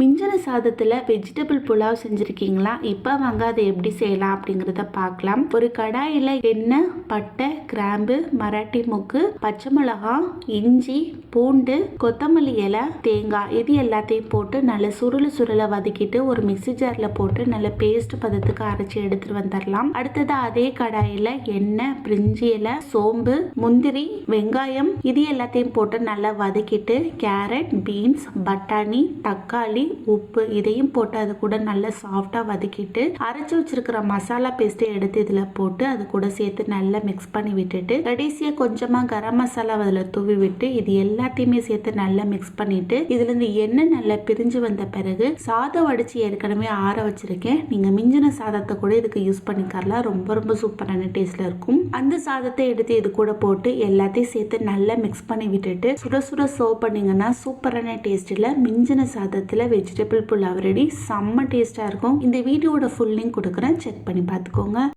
மிஞ்சின சாதத்தில் வெஜிடபிள் புலாவ் செஞ்சுருக்கீங்களா? இப்போ வாங்க அதை எப்படி செய்யலாம் அப்படிங்கிறத பார்க்கலாம். ஒரு கடாயில் எண்ணெய், பட்டை, கிராம்பு, மராட்டி மொக்கு, பச்சை மிளகாய், இஞ்சி, பூண்டு, கொத்தமல்லி இலை, தேங்காய் இது எல்லாத்தையும் போட்டு நல்லா சுருள வதக்கிட்டு ஒரு மிக்சி ஜாரில் போட்டு நல்ல பேஸ்ட் பதத்துக்கு அரைச்சி எடுத்துட்டு வந்துடலாம். அடுத்தது அதே கடாயில் எண்ணெய், பிரிஞ்சி இலை, சோம்பு, முந்திரி, வெங்காயம் இது எல்லாத்தையும் போட்டு நல்லா வதக்கிட்டு கேரட், பீன்ஸ், பட்டாணி, தக்காளி, உப்பு இதையும் போட்டு அது கூட நல்லா சாஃப்டா வதக்கிட்டு அரைச்சு வச்சிருக்கிற மசாலா பேஸ்ட்டை எடுத்து இதுல போட்டு அது கூட சேர்த்து நல்லா மிக்ஸ் பண்ணி விட்டுட்டு கடைசியா கொஞ்சமா கரம் மசாலா அதுல தூவி விட்டு இது எல்லாத்தையுமே சேர்த்து நல்லா மிக்ஸ் பண்ணிட்டு இதுல இருந்து எண்ணெய் நல்லா பிரிஞ்சு வந்த பிறகு சாதம் வடிச்சு ஏற்கனவே ஆற வச்சிருக்கேன். நீங்க மிஞ்சின சாதத்தை கூட இதுக்கு யூஸ் பண்ணிக்கலாம். ரொம்ப சூப்பரான டேஸ்ட்ல இருக்கும். அந்த சாதத்தை எடுத்து இது கூட போட்டு எல்லாத்தையும் சேர்த்து நல்லா மிக்ஸ் பண்ணி விட்டுட்டு சுட சர்வ் பண்ணீங்கன்னா சூப்பரான டேஸ்ட்ல மிஞ்சின சாதத்துல வெஜிடபிள் புலாவ் ரெடி. செம்ம டேஸ்டா இருக்கும். இந்த வீடியோட ஃபுல் லிங்க் கொடுக்குறேன், செக் பண்ணி பார்த்துக்கோங்க.